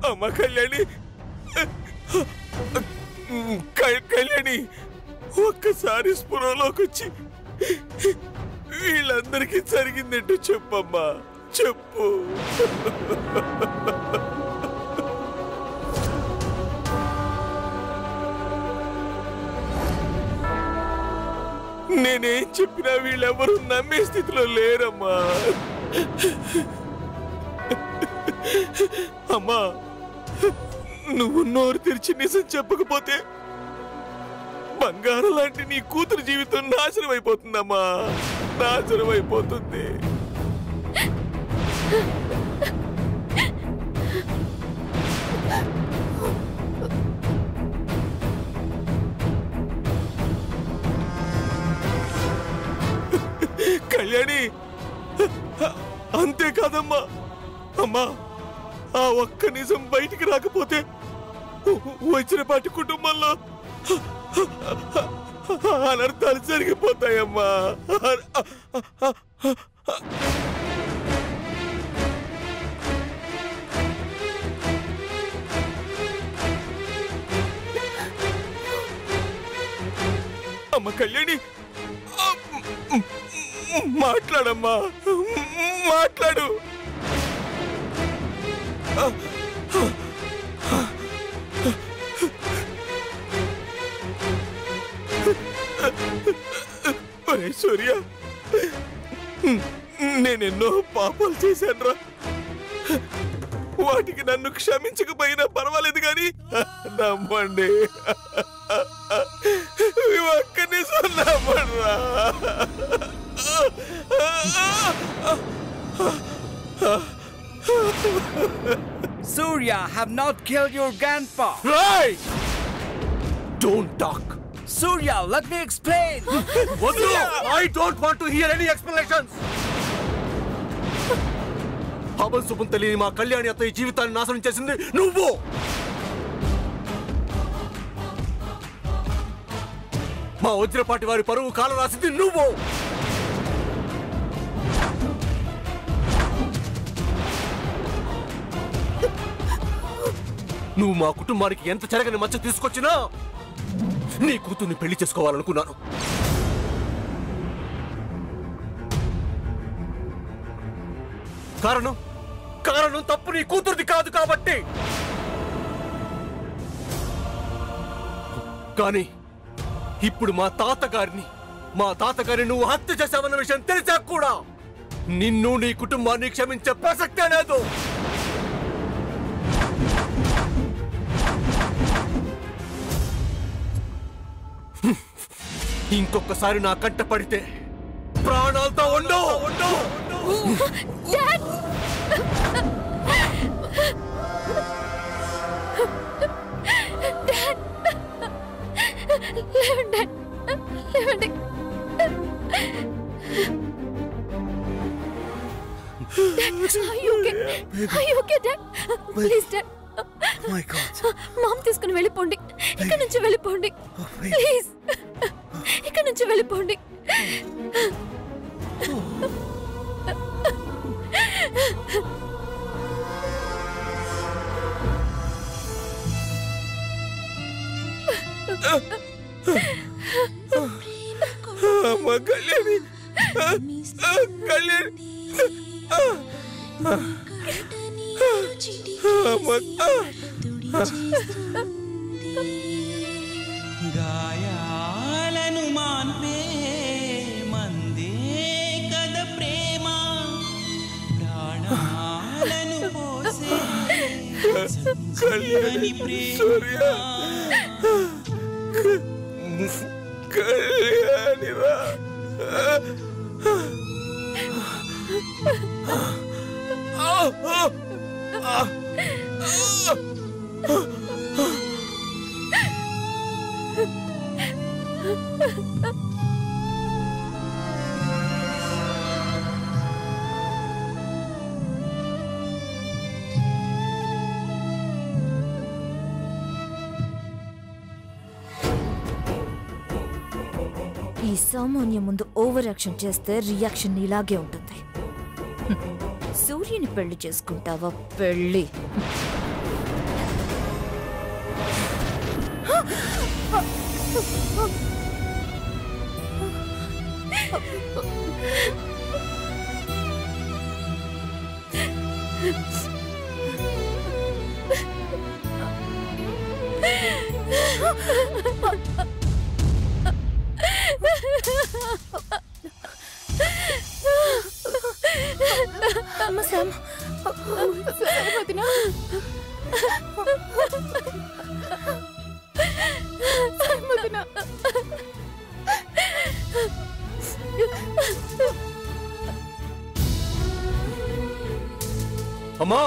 అమ్మ కళ్యాణి, కళ్యాణి ఒక్కసారి స్పృహలోకి వచ్చి వీళ్ళందరికీ జరిగిందంటూ చెప్పమ్మా, చెప్పు. నేనేం చెప్పినా వీళ్ళెవరూ నమ్మే స్థితిలో లేరమ్మా. అమ్మా, నువ్వు నోరు తెరిచి నిజం చెప్పకపోతే బంగారం లాంటి నీ కూతురు జీవితం నాశనం అయిపోతుందమ్మా, నాశనం అయిపోతుంది. కళ్యాణి, అంతేకాదమ్మా, అమ్మా ఆ ఒక్క నిజం బయటికి రాకపోతే వచ్చినపాటి కుటుంబంలో అనర్థాలు జరిగిపోతాయమ్మా. అమ్మ కళ్యాణి, మాట్లాడమ్మా, మాట్లాడు. అరే సూర్య, నేనెన్నో పాపాలు చేశానురా. వాటికి నన్ను క్షమించకపోయినా పర్వాలేదు కానీ నమ్మండి, ఒక్కనే నమ్మడ్రా. Surya have not killed your grandpa. Right! Don't talk. Surya, let me explain. I don't want to hear any explanations. అబల్ సుబం తెలియని మా కళ్యాణి అత్తయ్య జీవితాన్ని నాశనం చేసింది నువ్వు. మా వజ్రపాటి వారి పరువు కాల రాసింది నువ్వు. నువ్వు మా కుటుంబానికి ఎంత చెరగని మచ్చ తీసుకొచ్చినా నీ కూతుర్ని పెళ్లి చేసుకోవాలనుకున్నాను. కారణం తప్పు నీ కూతురిది కాదు కాబట్టి. కానీ ఇప్పుడు మా తాతగారిని నువ్వు హత్య చేశావన్న విషయం తెలిసా కూడా నిన్ను నీ కుటుంబాన్ని క్షమించే ప్రసక్తే లేదు. ఇంకొకసారి నా కంట పడితే ప్రాణాలతో ఉండవు. మామ్ తీసుకుని వెళ్ళిపోండి, ఇక్కడ నుంచి వెళ్ళిపోండి ప్లీజ్, ఇక్కడ నుంచి వెళ్ళిపోండి. అమ్మ కళ్యాణి, కళ్యాణి, గాయాలను మాన్పే మందే కద ప్రేమ, ప్రాణాలను పోసే కళ్యాణి, కళ్యాణిరా. ఈ సామాన్య ముందు ఓవర్ యాక్షన్ చేస్తే రియాక్షన్ ఇలాగే ఉంటుంది. సూర్యుని పెళ్లి చేసుకుంటావా? పెళ్లి అమ్మా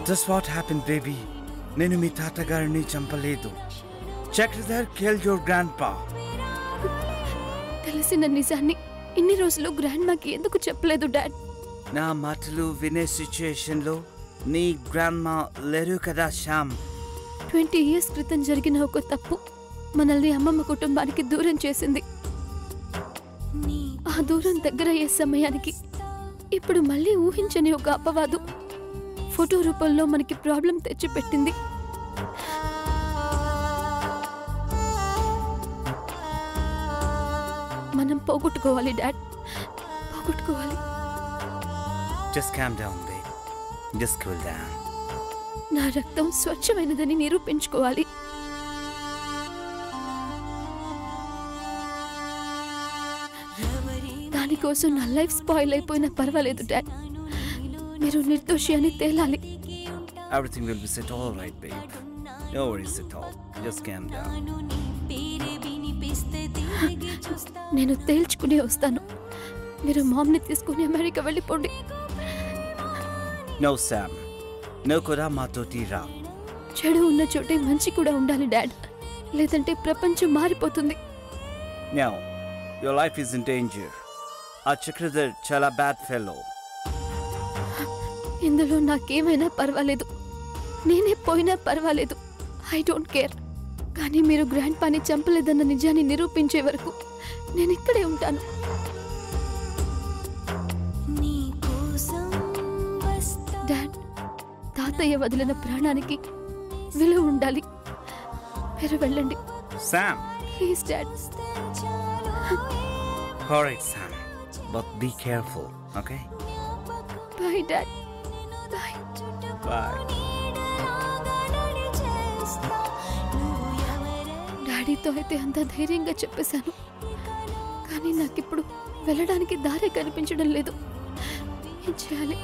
That's what happened, baby. నేను మీ తాతగారిని చంపలేదు. Chakradhar killed your grandpa. తెలిసిన నిజాన్ని ఇన్ని రోజులు గ్రాండ్ మాకి ఎందుకు చెప్పలేదు డాడ్? నా మాటలు వినే సిచ్యుయేషన్లో నీ గ్రాండ్మా లేరు కదా శ్యామ్. 20 years క్రితం జరిగిన ఒక తప్పు మనల్ని అమ్మమ్మ కుటుంబానికి దూరం చేసింది. ఆ దూరం దగ్గరయ్యే సమయానికి ఇప్పుడు మళ్ళీ ఊహించని ఒక అపవాదు ఫోటో రూపంలో మనకి ప్రాబ్లం తెచ్చిపెట్టింది. మనం పోగొట్టుకోవాలి dad, పోగొట్టుకోవాలి. Just calm down, babe. Just cool down. నా రక్తం స్వచ్ఛమైనదని నిరూపించుకోవాలి. దానికోసం నా లైఫ్ స్పాయిల్ అయిపోయినా పర్వాలేదు డాడ్. మీరు నిర్దోషి అని తేలాలి. Everything will be set all right, babe. No worries at all. Just calm down. నేను తేల్చుకునే వస్తాను. మీరు మామ్ని తీసుకుని అమెరికా వెళ్ళిపోండి. No, Sam. నువ్వు కూడా మాతోటి రా. చెడు ఉన్న చోటే మంచి కూడా ఉండాలి డాడ్, లేదంటే ప్రపంచం మారిపోతుంది. No, your life is in danger. ఆ చక్రధర్ చాలా బ్యాడ్ ఫెలో. ఇందులో నాకేమైనా పర్వాలేదు, నేనే పోయినా పర్వాలేదు. I don't care. కానీ మీరు గ్రాండ్ పాని చంపలేదన్న నిజాన్ని నిరూపించే వరకు నేను ఇక్కడే ఉంటాను. డాడ్, తాతయ్య వదిలిన ప్రాణానికి విలువ ఉండాలి. మీరు వెళ్ళండి. Sam. Please dad. All right, Sam. But be careful, okay? Bye dad. Bye. Bye. డాడీతో అయితే అంత ధైర్యంగా చెప్పేశాను, కానీ నాకిప్పుడు వెళ్ళడానికి దారే కనిపించడం లేదు. ఏం చేయాలి?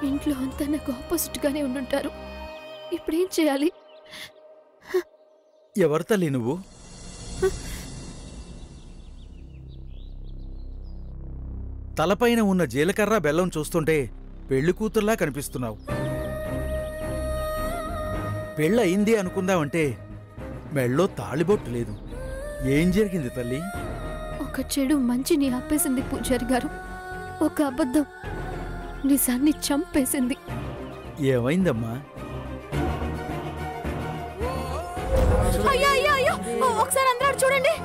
ఇంట్లో అంతా నాకు ఆపోజిట్గానే ఉండుంటారు. ఇప్పుడేం చేయాలి? ఎవరు తల్లి నువ్వు? తలపైన ఉన్న జీలకర్ర బెల్లం చూస్తుంటే పెళ్లి కూతుర్లా కనిపిస్తున్నావు. పెళ్ళయింది అనుకుందామంటే మెళ్ళో తాళిబొట్టు లేదు. ఏం జరిగింది తల్లి? ఒక చెడు మంచిని ఆపేసింది పూజారి గారు. ఒక అబద్ధం నిజాన్ని చంపేసింది. ఏమైందమ్మా? అయ్యో అయ్యో అయ్యో, ఒకసారి అందరూ చూడండి.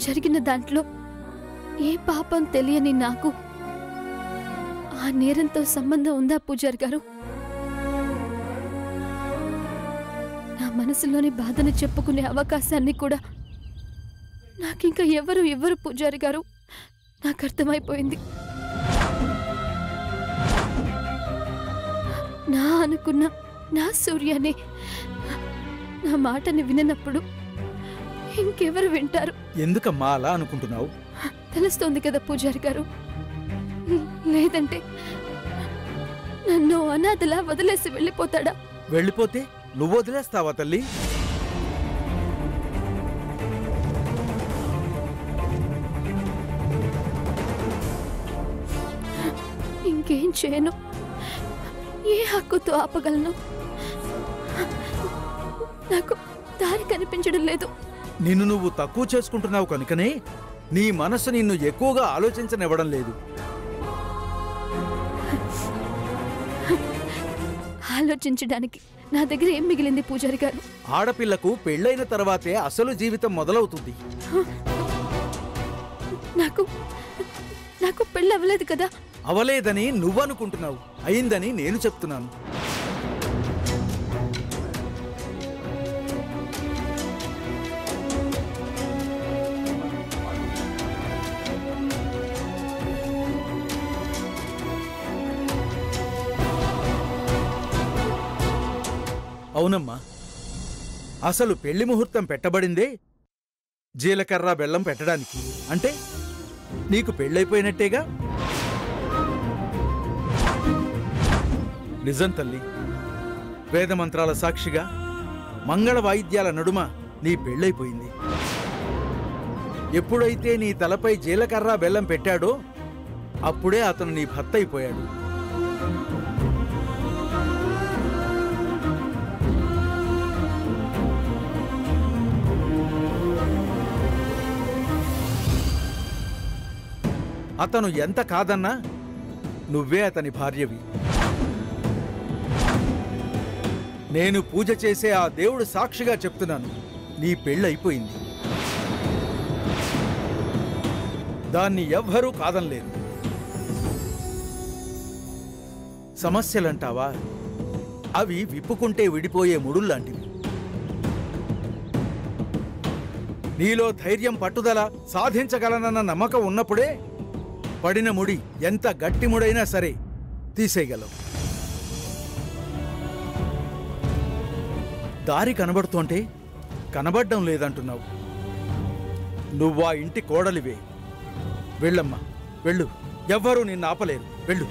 జరిగిన దాంట్లో ఏ పాపం తెలియని నాకు ఆ నేరంతో సంబంధం ఉందా పూజారి గారు? నా మనసులోని బాధను చెప్పుకునే అవకాశాన్ని కూడా నాకింకా ఎవరు ఇవ్వరు పూజారి గారు. నాకు అర్థమైపోయింది. నా అనుకున్న నా సూర్యనే నా మాటని విననప్పుడు ఇంకెవరు వింటారు? ఎందుకమ్మా అలా అనుకుంటున్నావు? తెలుస్తోంది కదా పూజారి గారు. లేదంటే నన్ను అనాథలా వదిలేసి వెళ్ళిపోతాడా? వెళ్ళిపోతే నువ్వు వదిలేస్తావా తల్లి? ఇంకేం చేయను? ఏ హక్కుతో ఆపగలను? నాకు దారి కనిపించడం లేదు. నిన్ను నువ్వు తక్కువ చేసుకుంటున్నావు కనుకనే నీ మనసు నిన్ను ఎక్కువగా ఆలోచించనివ్వడం లేదు. ఆలోచించడానికి నా దగ్గర ఏం మిగిలింది పూజారి గారు? ఆడపిల్లకు పెళ్ళైన తర్వాతే అసలు జీవితం మొదలవుతుంది. నాకు నాకు పెళ్ళి అవ్వలేదు కదా? అవలేదని నువ్వనుకుంటున్నావు, అయిందని నేను చెప్తున్నాను. అవునమ్మా, అసలు పెళ్లి ముహూర్తం పెట్టబడిందే జీలకర్ర బెల్లం పెట్టడానికి. అంటే నీకు పెళ్ళైపోయినట్టేగా? నిజం తల్లి, వేదమంత్రాల సాక్షిగా మంగళ వాయిద్యాల నడుమ నీ పెళ్ళైపోయింది. ఎప్పుడైతే నీ తలపై జీలకర్ర బెల్లం పెట్టాడో అప్పుడే అతను నీ భర్త అయిపోయాడు. అతను ఎంత కాదన్నా నువ్వే అతని భార్యవి. నేను పూజ చేసే ఆ దేవుడు సాక్షిగా చెప్తున్నాను, నీ పెళ్ళైపోయింది. దాన్ని ఎవ్వరూ కాదనలేరు. సమస్యలంటావా? అవి విప్పుకుంటే విడిపోయే ముడుల్లాంటివి. నీలో ధైర్యం, పట్టుదల, సాధించగలనన్న నమ్మకం ఉన్నప్పుడే పడిన ముడి ఎంత గట్టి ముడైనా సరే తీసేయగలవు. దారి కనబడుతోంటే కనబడ్డం లేదంటున్నావు. నువ్వా ఇంటి కోడలివే. వెళ్ళమ్మా, వెళ్ళు. ఎవ్వరూ నిన్ను ఆపలేరు. వెళ్ళు.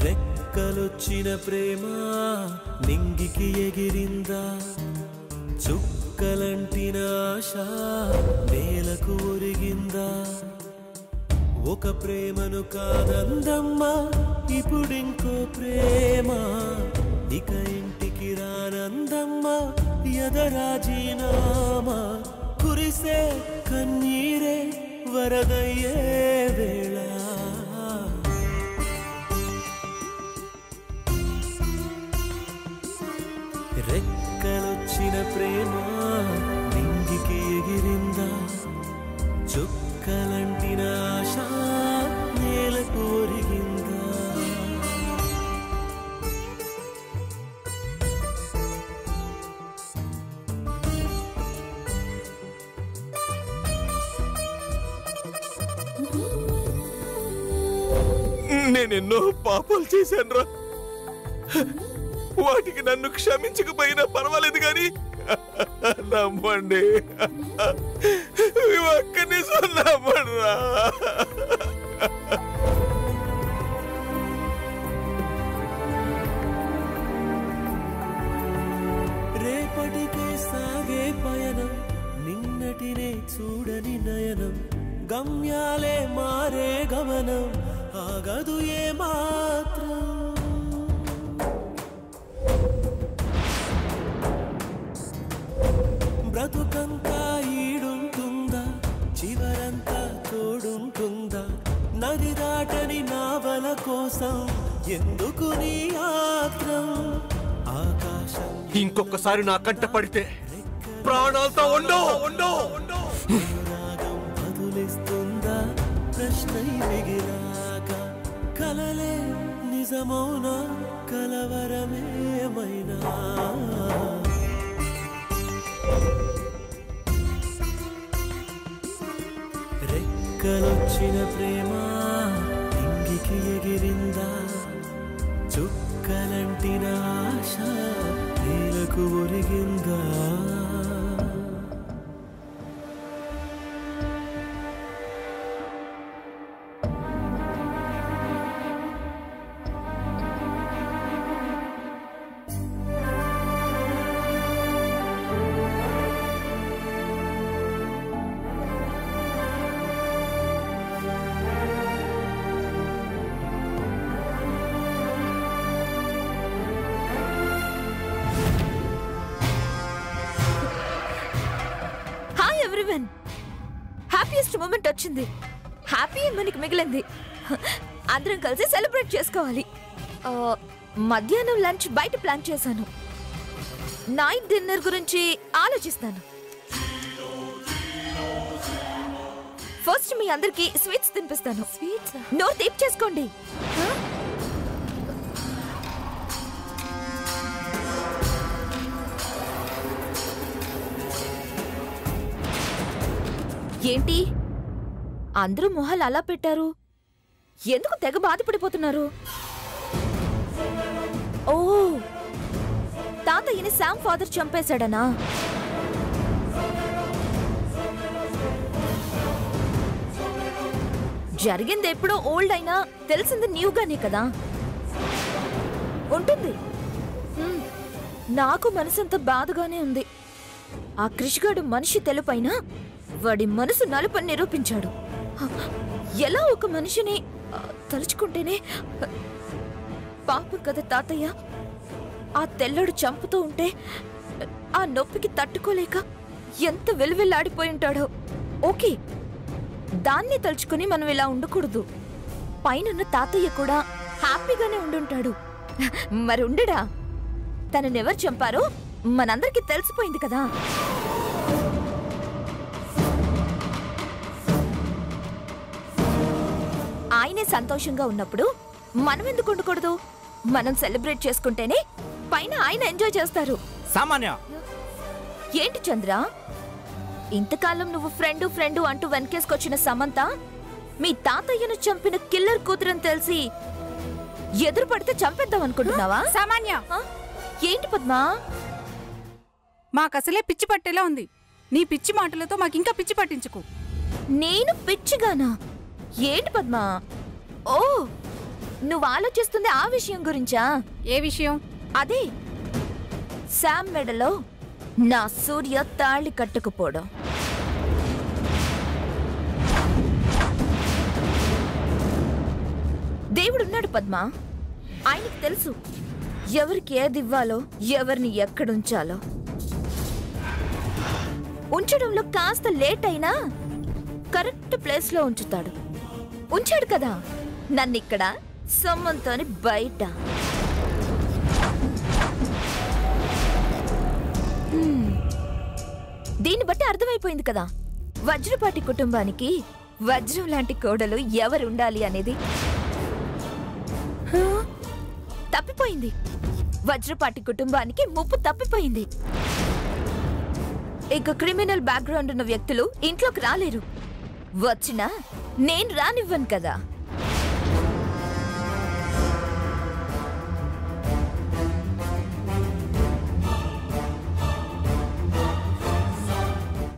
రెక్కలొచ్చిన ప్రేమ నింగికి ఎగిరిందా చుక్కలంటిన ఆశ నేలకు ఒరిగిందా ఒక ప్రేమను కాదందమ్మా ఇప్పుడింకో ప్రేమ ఇక ఇంటికి రానందమ్మా ఎదరాజీనామా కురిసే కన్నీరే వరదయ్యే వేళ రెక్కలొచ్చిన ప్రేమ నింగికి ఎగిరిందా చుక్కలంటిన ఆశ నేలకు ఒరిగిందా నేనెన్నో పాపాలు చేశానురా. వాటికి నన్ను క్షమించకపోయినా పర్వాలేదు కానీ నమ్మండి, ఒక్క నిజం నమ్మరా. రేపటికే సాగే పయనం నిన్నటినే చూడని నయనం గమ్యాలే మారే గమనం ఆగదు ఏ మాత్రం బ్రతుకంతా ఈడుంటుందా చివరంతా తోడుంటుందా నది దాటని నావల కోసం ఎందుకు నీ ఆత్రం ఆకాశం ఇంకొకసారి నా కంట పడితే ప్రాణాలతో రాగం బదులిస్తుందా ప్రశ్నై మిగిలాక కలలే నిజమౌనా కలవరమేమైనా రెక్కలొచ్చిన ప్రేమ ఇంగికి ఎగిరిందా చుక్కలంటిన ఆశ నేలకు ఒరిగిందా హ్యాపీయెస్ట్ మూమెంట్ వచ్చింది. హ్యాపీ మనకి మిగిలింది. అందరం కలిసి సెలబ్రేట్ చేసుకోవాలి. మధ్యాహ్నం లంచ్ బయట ప్లాన్ చేశాను. నైట్ డిన్నర్ గురించి ఆలోచిస్తాను. ఫస్ట్ మీ అందరికి స్వీట్స్ తినిపిస్తాను. స్వీట్స్ నోరు తీపి చేసుకోండి. ఏంటి అందరూ మొహాలు అలా పెట్టారు? ఎందుకు తెగ బాధపడిపోతున్నారు? ఓ, తాతయ్యని శామ్ ఫాదర్ చంపేశాడనా? జరిగింది ఎప్పుడో ఓల్డ్ అయినా తెలిసింది న్యూగానే కదా ఉంటుంది. నాకు మనసంత బాధగానే ఉంది. ఆ కృషిగాడు మనిషి తెలుపైనా వాడి మనసు నలుపని నిరూపించాడు. ఎలా ఒక మనిషిని తలుచుకుంటేనే పాపం కదా తాతయ్య. ఆ తెల్లడు చంపుతూ ఉంటే ఆ నొప్పికి తట్టుకోలేక ఎంత వెలువెల్లాడిపోయి ఉంటాడో. ఓకే, దాన్ని తలుచుకుని మనం ఇలా ఉండకూడదు. పైనున్న తాతయ్య కూడా హ్యాపీగానే ఉండుంటాడు. మరి ఉండడా? తననెవరు చంపారో మనందరికీ తెలిసిపోయింది కదా. ఆయనే సంతోషంగా ఉన్నప్పుడు మనం ఎందుకు ఉండకూడదు? మనం సెలబ్రేట్ చేసుకుంటేనే పైన ఆయన ఎంజాయ్ చేస్తారు. సామాన్య ఏంటి చంద్ర, ఇంతకాలం నువ్వు ఫ్రెండు ఫ్రెండు అంటూ వెనకేసుకొచ్చిన సమంత మీ తాతయ్యను చంపిన కిల్లర్ కూతురని తెలిసి ఎదురు పడితే చంపేద్దాం అనుకుంటున్నావా? సామాన్య, ఏంటి పద్మా? మాకసలే పిచ్చి పట్టేలా ఉంది. నీ పిచ్చి మాటలతో మాకింకా పిచ్చి పట్టించుకు. నేను పిచ్చిగానా? ఏంటి పద్మా? ఓ, నువ్వు ఆలోచిస్తుంది ఆ విషయం గురించా? ఏ విషయం? అదే శామ్ మెడలో నా సూర్య తాళి కట్టుకుపోవడం. దేవుడున్నాడు పద్మ. ఆయనకి తెలుసు ఎవరికి ఏది ఇవ్వాలో, ఎవరిని ఎక్కడుంచాలో. ఉంచడంలో కాస్త లేట్ అయినా కరెక్ట్ ప్లేస్ లో ఉంచుతాడు. ఉంచాడు కదా నన్నిక్కడ, సొమ్మంతోని బయట. దీన్ని బట్టి అర్థమైపోయింది కదా వజ్రపాటి కుటుంబానికి వజ్రం లాంటి కోడలు ఎవరు ఉండాలి అనేది. తప్పిపోయింది. వజ్రపాటి కుటుంబానికి ముప్పు తప్పిపోయింది. ఇక క్రిమినల్ బ్యాక్గ్రౌండ్ ఉన్న వ్యక్తులు ఇంట్లోకి రాలేరు. వచ్చినా నేను రానివ్వను కదా.